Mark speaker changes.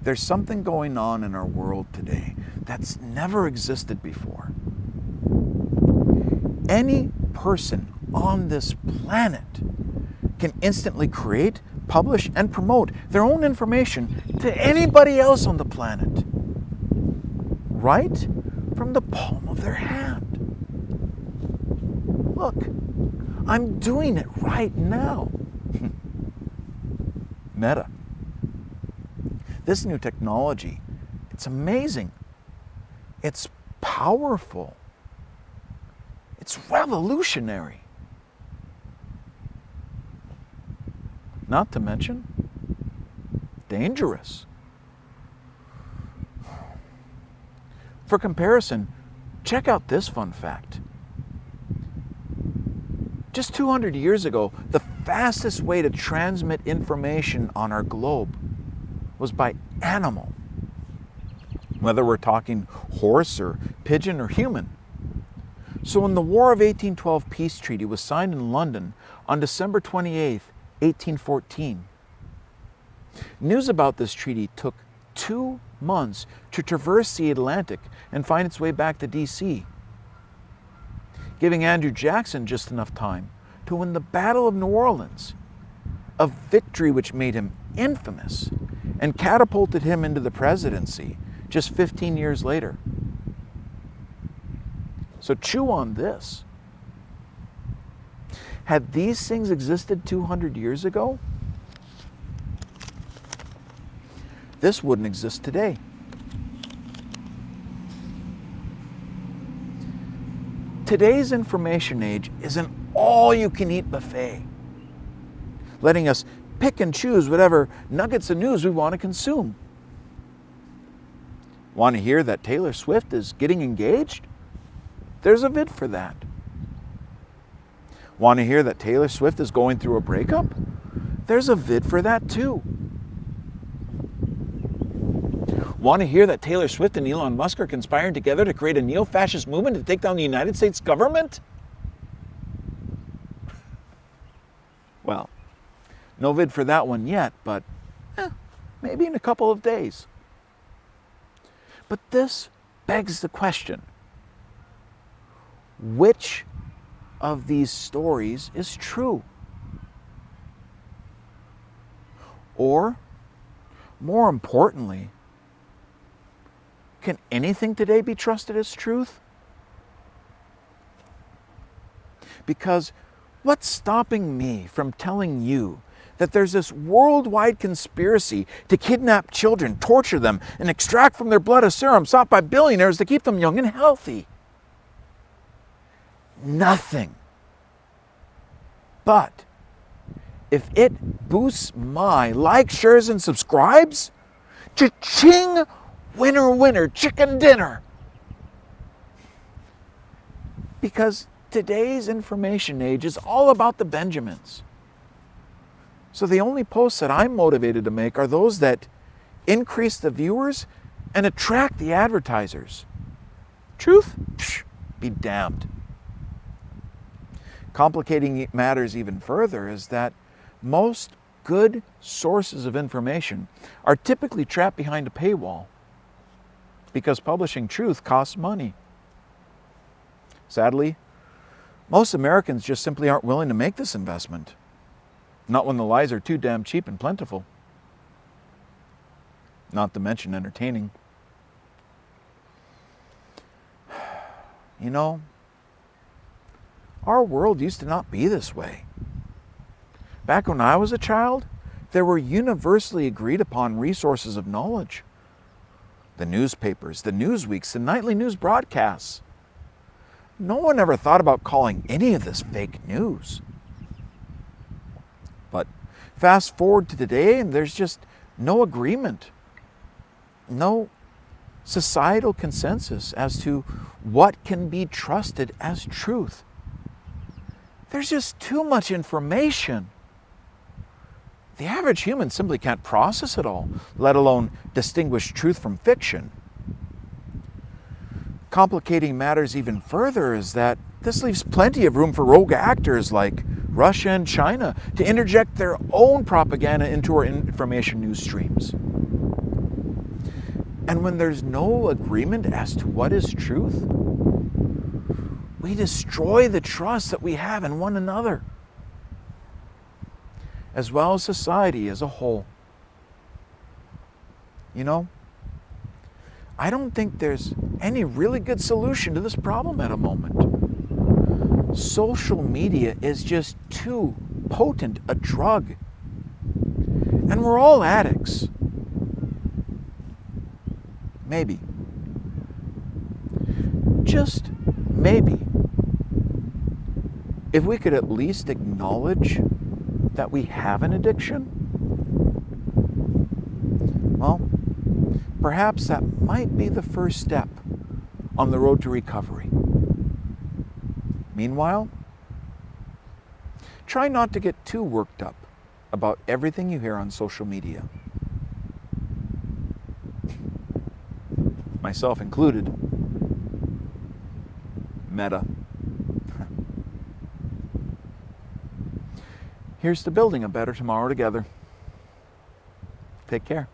Speaker 1: There's something going on in our world today that's never existed before. Any person on this planet can instantly create, publish, and promote their own information to anybody else on the planet, right from the palm of their hand. Look, I'm doing it right now. Meta. This new technology, it's amazing. It's powerful. It's revolutionary. Not to mention, dangerous. For comparison, check out this fun fact. Just 200 years ago, the fastest way to transmit information on our globe was by animal. Whether we're talking horse or pigeon or human. So when the War of 1812 peace treaty was signed in London on December 28, 1814, news about this treaty took 2 months to traverse the Atlantic and find its way back to DC, giving Andrew Jackson just enough time to win the Battle of New Orleans, a victory which made him infamous and catapulted him into the presidency just 15 years later. So chew on this. Had these things existed 200 years ago, this wouldn't exist today. Today's information age is an all-you-can-eat buffet, letting us pick and choose whatever nuggets of news we want to consume. Want to hear that Taylor Swift is getting engaged? There's a vid for that. Want to hear that Taylor Swift is going through a breakup? There's a vid for that too. Want to hear that Taylor Swift and Elon Musk are conspiring together to create a neo-fascist movement to take down the United States government? Well, no vid for that one yet, but maybe in a couple of days. But this begs the question, which of these stories is true? Or, more importantly, can anything today be trusted as truth? Because what's stopping me from telling you that there's this worldwide conspiracy to kidnap children, torture them, and extract from their blood a serum sought by billionaires to keep them young and healthy? Nothing. But if it boosts my likes, shares, and subscribes, cha-ching, winner, winner, chicken dinner. Because today's information age is all about the Benjamins. So the only posts that I'm motivated to make are those that increase the viewers and attract the advertisers. Truth? Psh, be damned. Complicating matters even further is that most good sources of information are typically trapped behind a paywall because publishing truth costs money. Sadly, most Americans just simply aren't willing to make this investment. Not when the lies are too damn cheap and plentiful. Not to mention entertaining. You know, our world used to not be this way. Back when I was a child, there were universally agreed upon resources of knowledge. The newspapers, the news weeks, the nightly news broadcasts. No one ever thought about calling any of this fake news. But fast forward to today and there's just no agreement. No societal consensus as to what can be trusted as truth. There's just too much information. The average human simply can't process it all, let alone distinguish truth from fiction. Complicating matters even further is that this leaves plenty of room for rogue actors like Russia and China to interject their own propaganda into our information news streams. And when there's no agreement as to what is truth, we destroy the trust that we have in one another, as well as society as a whole. You know, I don't think there's any really good solution to this problem at the moment. Social media is just too potent a drug. And we're all addicts. Maybe. Just maybe. If we could at least acknowledge that we have an addiction, well, perhaps that might be the first step on the road to recovery. Meanwhile, try not to get too worked up about everything you hear on social media. Myself included. Meta. Here's to building a better tomorrow together. Take care.